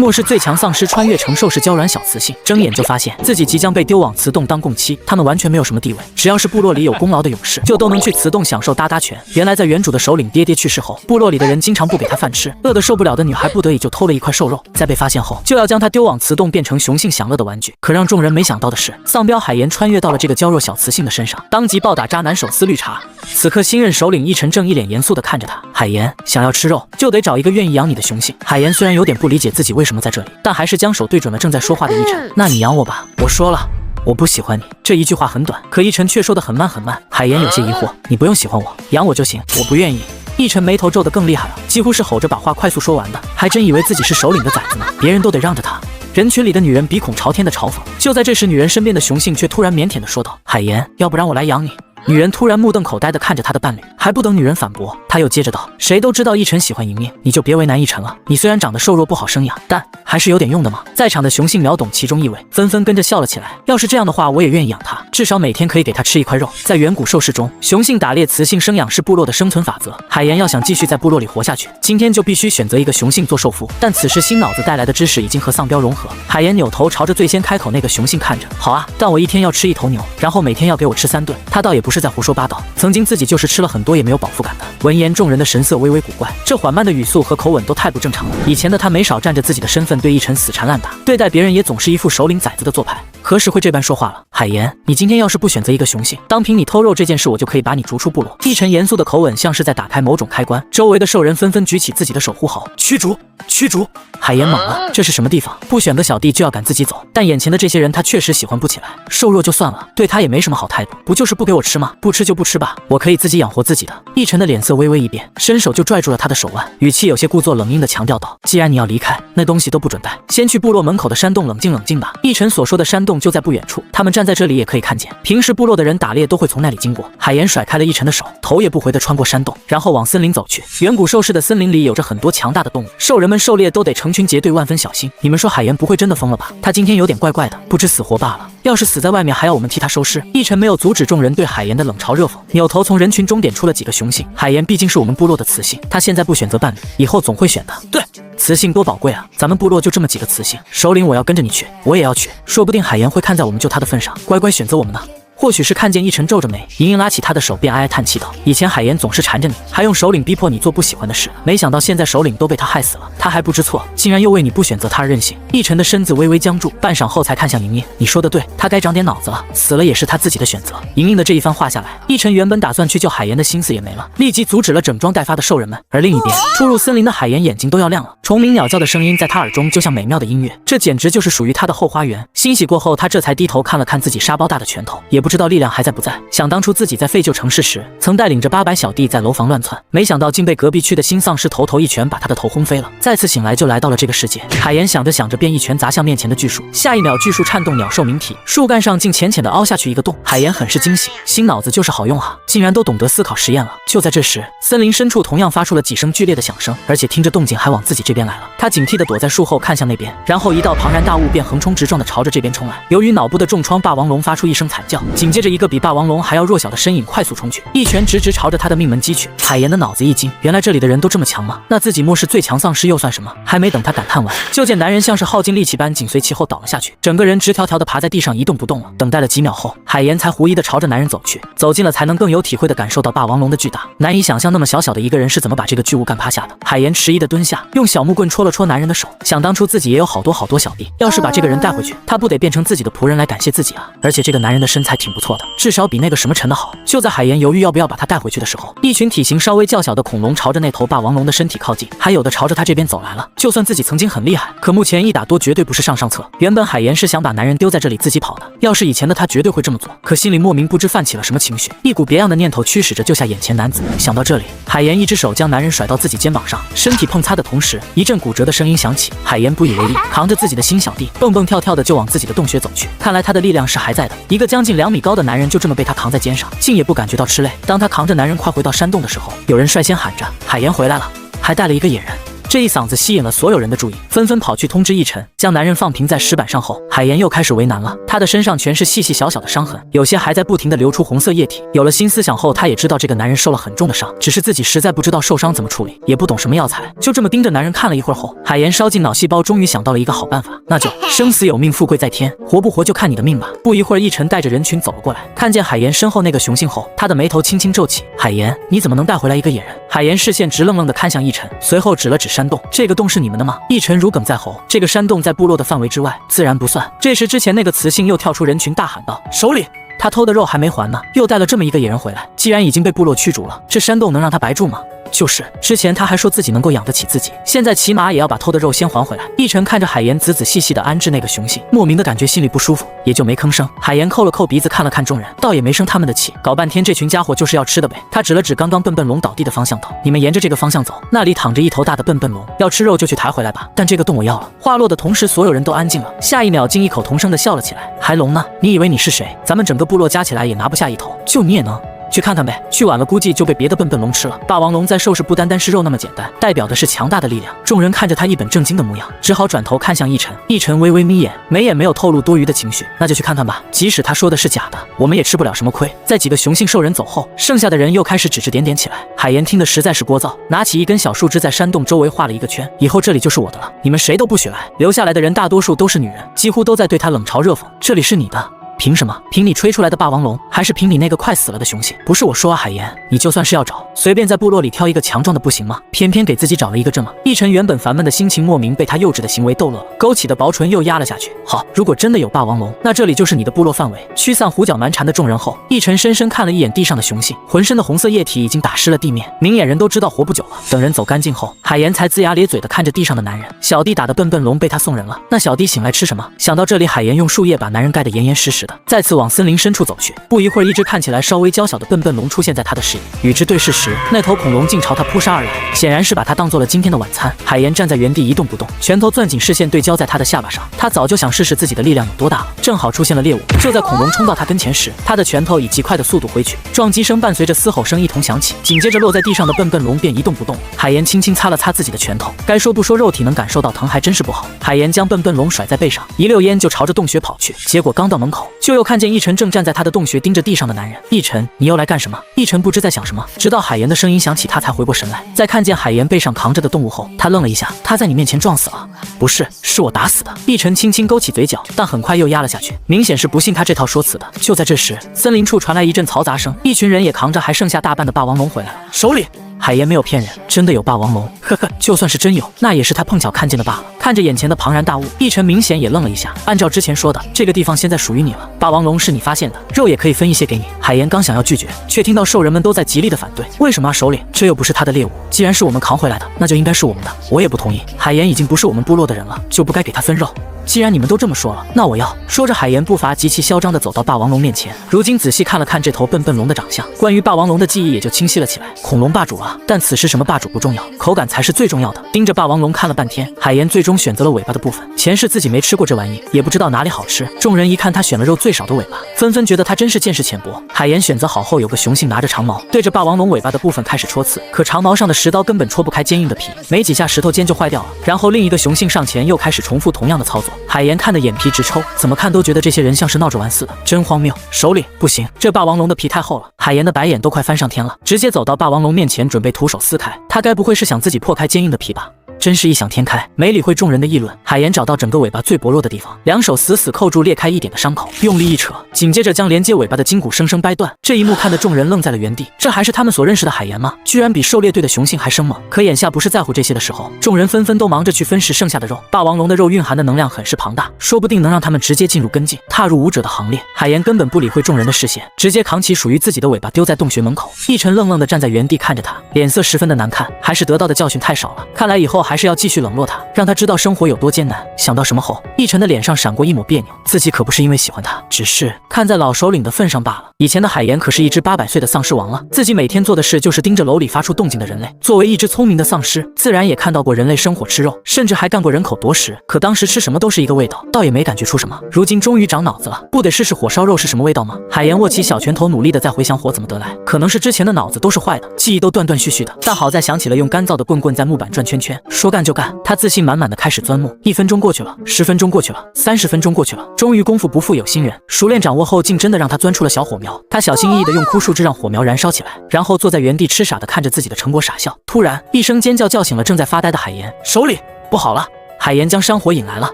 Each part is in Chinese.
末世最强丧尸穿越成兽式娇软小雌性，睁眼就发现自己即将被丢往雌洞当供妻。他们完全没有什么地位，只要是部落里有功劳的勇士，就都能去雌洞享受搭搭权。原来在原主的首领爹爹去世后，部落里的人经常不给他饭吃，饿得受不了的女孩不得已就偷了一块瘦肉，在被发现后就要将他丢往雌洞变成雄性享乐的玩具。可让众人没想到的是，丧彪海岩穿越到了这个娇弱小雌性的身上，当即暴打渣男手撕绿茶。此刻新任首领一晨正一脸严肃地看着他，海岩，想要吃肉就得找一个愿意养你的雄性。海岩虽然有点不理解自己为什么在这里，但还是将手对准了正在说话的一晨。那你养我吧，我说了我不喜欢你。这一句话很短，可一晨却说得很慢很慢。海岩有些疑惑，你不用喜欢我，养我就行，我不愿意。一晨眉头皱得更厉害了，几乎是吼着把话快速说完的，还真以为自己是首领的崽子呢，别人都得让着他。人群里的女人鼻孔朝天的嘲讽，就在这时，女人身边的雄性却突然腼腆地说道：“海岩，要不然我来养你。”女人突然目瞪口呆地看着她的伴侣，还不等女人反驳，她又接着道：“谁都知道一晨喜欢迎面，你就别为难一晨了。你虽然长得瘦弱不好生养，但还是有点用的嘛。”在场的雄性秒懂其中意味，纷纷跟着笑了起来。要是这样的话，我也愿意养它，至少每天可以给它吃一块肉。在远古兽世中，雄性打猎，雌性生养是部落的生存法则。海岩要想继续在部落里活下去，今天就必须选择一个雄性做受夫。但此时新脑子带来的知识已经和丧彪融合。海岩扭头朝着最先开口那个雄性看着：“好啊，但我一天要吃1头牛，然后每天要给我吃3顿。”他倒也不是在胡说八道。曾经自己就是吃了很多也没有饱腹感的。闻言，众人的神色微微古怪，这缓慢的语速和口吻都太不正常了。以前的他没少占着自己的身份对一晨死缠烂打，对待别人也总是一副首领崽子的做派，何时会这般说话了？海岩，你今天要是不选择一个雄性，单凭你偷肉这件事，我就可以把你逐出部落。一晨严肃的口吻像是在打开某种开关，周围的兽人纷纷举起自己的手呼号：“驱逐！驱逐！”海岩懵了，这是什么地方？不选个小弟就要赶自己走？但眼前的这些人他确实喜欢不起来，瘦弱就算了，对他也没什么好态度，不就是不给我吃吗？不吃就不吃吧，我可以自己养活自己的。一晨的脸色微微一变，伸手就拽住了他的手腕，语气有些故作冷硬的强调道：“既然你要离开，那东西都不准带，先去部落门口的山洞冷静冷静吧。”一晨所说的山洞就在不远处，他们站在这里也可以看见，平时部落的人打猎都会从那里经过。海岩甩开了一晨的手，头也不回地穿过山洞，然后往森林走去。远古兽世的森林里有着很多强大的动物，兽人们狩猎都得成群结队，万分小心。你们说海岩不会真的疯了吧？他今天有点怪怪的，不知死活罢了。要是死在外面，还要我们替他收尸。一晨没有阻止众人对海岩的冷嘲热讽，扭头从人群中点出了几个雄性。海岩毕竟是我们部落的雌性，他现在不选择伴侣，以后总会选的。对，雌性多宝贵啊，咱们部落就这么几个雌性，首领我要跟着你去，我也要去，说不定海岩会看在我们救他的份上，乖乖选择我们呢。或许是看见一晨皱着眉，莹莹拉起他的手便哀哀叹气道：“以前海岩总是缠着你，还用首领逼迫你做不喜欢的事，没想到现在首领都被他害死了，他还不知错，竟然又为你不选择他而任性。”一晨的身子微微僵住，半晌后才看向莹莹：“你说的对，他该长点脑子了，死了也是他自己的选择。”莹莹的这一番话下来，一晨原本打算去救海岩的心思也没了，立即阻止了整装待发的兽人们。而另一边，初入森林的海岩眼睛都要亮了，虫鸣鸟叫的声音在他耳中就像美妙的音乐，这简直就是属于他的后花园。欣喜过后，他这才低头看了看自己沙包大的拳头，也不知道力量还在不在。想当初自己在废旧城市时，曾带领着800小弟在楼房乱窜，没想到竟被隔壁区的新丧尸头一拳把他的头轰飞了。再次醒来就来到了这个世界。海岩想着想着便一拳砸向面前的巨树，下一秒巨树颤动，鸟兽鸣啼，树干上竟浅浅的凹下去一个洞。海岩很是惊喜，新脑子就是好用啊，竟然都懂得思考实验了。就在这时，森林深处同样发出了几声剧烈的响声，而且听着动静还往自己这边来了。他警惕地躲在树后看向那边，然后一道庞然大物便横冲直撞地朝着这边冲来。由于脑部的重创，霸王龙发出一声惨叫，紧接着一个比霸王龙还要弱小的身影快速冲去，一拳直直朝着他的命门击去。海岩的脑子一惊，原来这里的人都这么强吗？那自己末世最强丧尸又算什么？还没等他感叹完，就见男人像是耗尽力气般紧随其后倒了下去，整个人直条条的爬在地上一动不动了。等待了几秒后，海岩才狐疑的朝着男人走去，走近了才能更有体会的感受到霸王龙的巨大，难以想象那么小小的一个人是怎么把这个巨物干趴下的。海岩迟疑的蹲下，用小木棍戳了戳男人的手，想当初自己也有好多小弟，要是把这个人带回去，他不得变成自己的仆人来感谢自己啊？而且这个男人的身材挺不错的，至少比那个什么陈的好。就在海岩犹豫要不要把他带回去的时候，一群体型稍微较小的恐龙朝着那头霸王龙的身体靠近，还有的朝着他这边走来了。就算自己曾经很厉害，可目前1打多绝对不是上策。原本海岩是想把男人丢在这里自己跑的，要是以前的他绝对会这么做，可心里莫名不知泛起了什么情绪，一股别样的念头驱使着救下眼前男子。想到这里，海岩一只手将男人甩到自己肩膀上，身体碰擦的同时，一阵骨折的声音响起。海岩不以为意，扛着自己的新小弟，蹦蹦跳跳的就往自己的洞穴走去。看来他的力量是还在的，一个将近2米高的男人就这么被他扛在肩上，竟也不感觉到吃累。当他扛着男人快回到山洞的时候，有人率先喊着：“海岩回来了，还带了一个野人。”这一嗓子吸引了所有人的注意，纷纷跑去通知奕晨。将男人放平在石板上后，海岩又开始为难了。他的身上全是细细小小的伤痕，有些还在不停地流出红色液体。有了新思想后，他也知道这个男人受了很重的伤，只是自己实在不知道受伤怎么处理，也不懂什么药材。就这么盯着男人看了一会儿后，海岩烧尽脑细胞，终于想到了一个好办法，那就生死有命，富贵在天，活不活就看你的命吧。不一会儿，奕晨带着人群走了过来，看见海岩身后那个雄性后，他的眉头轻轻皱起。海岩，你怎么能带回来一个野人？海岩视线直愣愣地看向奕晨，随后指了指山洞，这个洞是你们的吗？奕晨如鲠在喉，这个山洞在部落的范围之外，自然不算。这时之前那个雌性又跳出人群大喊道：首领，他偷的肉还没还呢，又带了这么一个野人回来，既然已经被部落驱逐了，这山洞能让他白住吗？就是之前他还说自己能够养得起自己，现在起码也要把偷的肉先还回来。奕晨看着海岩仔仔细细地安置那个雄性，莫名的感觉心里不舒服，也就没吭声。海岩扣了扣鼻子，看了看众人，倒也没生他们的气，搞半天这群家伙就是要吃的呗。他指了指刚刚笨笨龙倒地的方向道：你们沿着这个方向走，那里躺着一头大的笨笨龙，要吃肉就去抬回来吧，但这个洞我要了。话落的同时，所有人都安静了，下一秒竟异口同声地笑了起来。还龙呢？你以为你是谁？咱们整个部落加起来也拿不下一头，就你也能？去看看呗，去晚了估计就被别的笨笨龙吃了。霸王龙在兽世不单单是肉那么简单，代表的是强大的力量。众人看着他一本正经的模样，只好转头看向奕晨。奕晨微微眯眼，眉眼没有透露多余的情绪。那就去看看吧，即使他说的是假的，我们也吃不了什么亏。在几个雄性兽人走后，剩下的人又开始指指点点起来。海岩听得实在是聒噪，拿起一根小树枝在山洞周围画了一个圈，以后这里就是我的了，你们谁都不许来。留下来的人大多数都是女人，几乎都在对他冷嘲热讽。这里是你的。凭什么？凭你吹出来的霸王龙，还是凭你那个快死了的雄性？不是我说啊，海岩，你就算是要找，随便在部落里挑一个强壮的不行吗？偏偏给自己找了一个这么……奕晨原本烦闷的心情莫名被他幼稚的行为逗乐了，勾起的薄唇又压了下去。好，如果真的有霸王龙，那这里就是你的部落范围。驱散胡搅蛮缠的众人后，奕晨深深看了一眼地上的雄性，浑身的红色液体已经打湿了地面，明眼人都知道活不久了。等人走干净后，海岩才龇牙咧嘴的看着地上的男人。小弟打的笨笨龙被他送人了，那小弟醒来吃什么？想到这里，海岩用树叶把男人盖得严严实实的，再次往森林深处走去。不一会儿，一只看起来稍微娇小的笨笨龙出现在他的视野，与之对视时，那头恐龙竟朝他扑杀而来，显然是把他当做了今天的晚餐。海岩站在原地一动不动，拳头攥紧，视线对焦在他的下巴上。他早就想试试自己的力量有多大了。正好出现了猎物，就在恐龙冲到他跟前时，他的拳头以极快的速度挥去，撞击声伴随着嘶吼声一同响起，紧接着落在地上的笨笨龙便一动不动。海岩轻轻擦了擦自己的拳头，该说不说，肉体能感受到疼还真是不好。海岩将笨笨龙甩在背上，一溜烟就朝着洞穴跑去。结果刚到门口，就又看见奕晨正站在他的洞穴盯着地上的男人。奕晨，你又来干什么？奕晨不知在想什么，直到海岩的声音响起，他才回过神来。在看见海岩背上扛着的动物后，他愣了一下。他在你面前撞死了？不是，是我打死的。奕晨轻轻勾起嘴角，但很快又压了下去，明显是不信他这套说辞的。就在这时，森林处传来一阵嘈杂声，一群人也扛着还剩下大半的霸王龙回来了。首领，海岩没有骗人，真的有霸王龙。呵呵，就算是真有，那也是他碰巧看见的罢了。看着眼前的庞然大物，奕晨明显也愣了一下。按照之前说的，这个地方现在属于你了，霸王龙是你发现的，肉也可以分一些给你。海岩刚想要拒绝，却听到兽人们都在极力的反对。为什么啊，首领？这又不是他的猎物，既然是我们扛回来的，那就应该是我们的。我也不同意，海岩已经不是我们部落的人了，就不该给他分肉。既然你们都这么说了，那我要。说着，海岩步伐极其嚣张地走到霸王龙面前，如今仔细看了看这头笨笨龙的长相，关于霸王龙的记忆也就清晰了起来。恐龙霸主啊！但此时什么霸主不重要，口感才是最重要的。盯着霸王龙看了半天，海岩最终选择了尾巴的部分。前世自己没吃过这玩意，也不知道哪里好吃。众人一看他选了肉最少的尾巴，纷纷觉得他真是见识浅薄。海岩选择好后，有个雄性拿着长矛，对着霸王龙尾巴的部分开始戳刺，可长矛上的石刀根本戳不开坚硬的皮，没几下石头尖就坏掉了。然后另一个雄性上前又开始重复同样的操作。海岩看得眼皮直抽，怎么看都觉得这些人像是闹着玩似的，真荒谬。首领，不行，这霸王龙的皮太厚了。海岩的白眼都快翻上天了，直接走到霸王龙面前，准备徒手撕开。他该不会是想自己破开坚硬的皮吧？真是异想天开，没理会众人的议论。海岩找到整个尾巴最薄弱的地方，两手死死扣住裂开一点的伤口，用力一扯，紧接着将连接尾巴的筋骨生生掰断。这一幕看得众人愣在了原地，这还是他们所认识的海岩吗？居然比狩猎队的雄性还生猛。可眼下不是在乎这些的时候，众人纷纷都忙着去分食剩下的肉。霸王龙的肉蕴含的能量很是庞大，说不定能让他们直接进入跟进，踏入武者的行列。海岩根本不理会众人的视线，直接扛起属于自己的尾巴丢在洞穴门口。奕晨愣愣地站在原地看着他，脸色十分的难看，还是得到的教训太少了，看来以后还是要继续冷落他，让他知道生活有多艰难。想到什么后，奕晨的脸上闪过一抹别扭，自己可不是因为喜欢他，只是看在老首领的份上罢了。以前的海岩可是一只800岁的丧尸王了，自己每天做的事就是盯着楼里发出动静的人类。作为一只聪明的丧尸，自然也看到过人类生火吃肉，甚至还干过人口夺食。可当时吃什么都是一个味道，倒也没感觉出什么。如今终于长脑子了，不得试试火烧肉是什么味道吗？海岩握起小拳头，努力的在回想火怎么得来，可能是之前的脑子都是坏的，记忆都断断续续的。但好在想起了用干燥的棍棍在木板转圈圈，说干就干，他自信满满的开始钻木。1分钟过去了，10分钟过去了，30分钟过去了，终于功夫不负有心人，熟练掌握后，竟真的让他钻出了小火苗。他小心翼翼的用枯树枝让火苗燃烧起来，然后坐在原地痴傻的看着自己的成果傻笑。突然，一声尖叫叫醒了正在发呆的海岩。首领，不好了！海岩将山火引来了。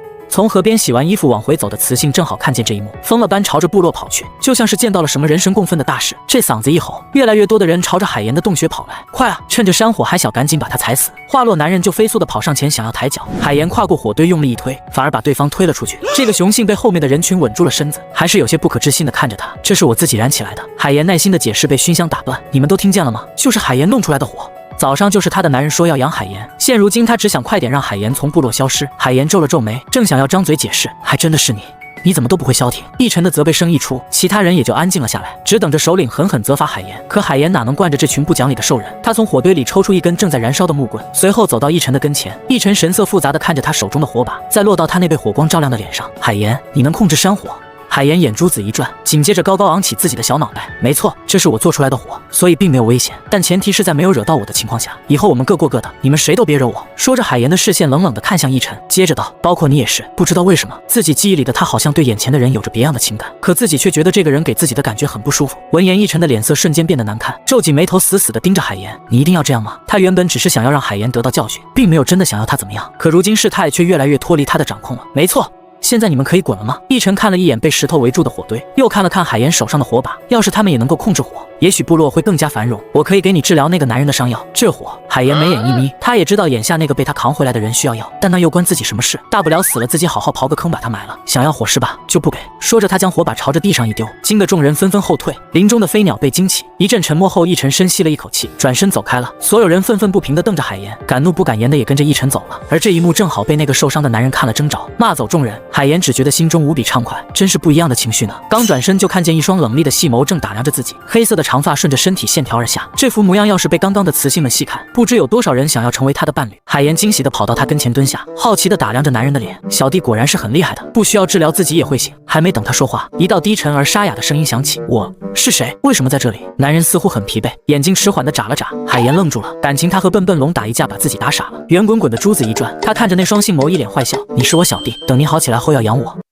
从河边洗完衣服往回走的慈信正好看见这一幕，疯了般朝着部落跑去，就像是见到了什么人神共愤的大事。这嗓子一吼，越来越多的人朝着海岩的洞穴跑来。快啊，趁着山火还小，赶紧把他踩死！话落，男人就飞速的跑上前想要抬脚，海岩跨过火堆，用力一推，反而把对方推了出去。这个雄性被后面的人群稳住了身子，还是有些不可置信的看着他。这是我自己燃起来的。海岩耐心的解释被熏香打断，你们都听见了吗？就是海岩弄出来的火。早上就是他的男人说要养海岩，现如今他只想快点让海岩从部落消失。海岩皱了皱眉，正想要张嘴解释，还真的是你。你怎么都不会消停？一晨的责备声一出，其他人也就安静了下来，只等着首领狠狠责罚海岩。可海岩哪能惯着这群不讲理的兽人？他从火堆里抽出一根正在燃烧的木棍，随后走到一晨的跟前。一晨神色复杂的看着他手中的火把，再落到他那被火光照亮的脸上。海岩，你能控制山火？海岩眼珠子一转，紧接着高高昂起自己的小脑袋。没错，这是我做出来的火，所以并没有危险，但前提是在没有惹到我的情况下。以后我们各过各的，你们谁都别惹我。说着，海岩的视线冷冷地看向一晨，接着道：包括你也是。不知道为什么，自己记忆里的他好像对眼前的人有着别样的情感，可自己却觉得这个人给自己的感觉很不舒服。闻言，一晨的脸色瞬间变得难看，皱紧眉头，死死地盯着海岩。你一定要这样吗？他原本只是想要让海岩得到教训，并没有真的想要他怎么样，可如今事态却越来越脱离他的掌控了。没错。现在你们可以滚了吗？一晨看了一眼被石头围住的火堆，又看了看海岩手上的火把。要是他们也能够控制火，也许部落会更加繁荣。我可以给你治疗那个男人的伤药。这火，海岩眉眼一眯，他也知道眼下那个被他扛回来的人需要药，但那又关自己什么事？大不了死了自己好好刨个坑把他埋了。想要火是吧？就不给。说着，他将火把朝着地上一丢，惊得众人纷纷后退。林中的飞鸟被惊起，一阵沉默后，一晨深吸了一口气，转身走开了。所有人愤愤不平地瞪着海岩，敢怒不敢言的也跟着一晨走了。而这一幕正好被那个受伤的男人看了征兆，骂走众人。海岩只觉得心中无比畅快，真是不一样的情绪呢。刚转身就看见一双冷厉的细眸正打量着自己，黑色的长发顺着身体线条而下，这副模样要是被刚刚的雌性们细看，不知有多少人想要成为他的伴侣。海岩惊喜地跑到他跟前蹲下，好奇地打量着男人的脸。小弟果然是很厉害的，不需要治疗自己也会醒。还没等他说话，一道低沉而沙哑的声音响起：我是谁？为什么在这里？男人似乎很疲惫，眼睛迟缓地眨了眨。海岩愣住了，感情他和笨笨龙打一架把自己打傻了。圆滚滚的珠子一转，他看着那双杏眸一脸坏笑：你是我小弟，等你好起来后要养我。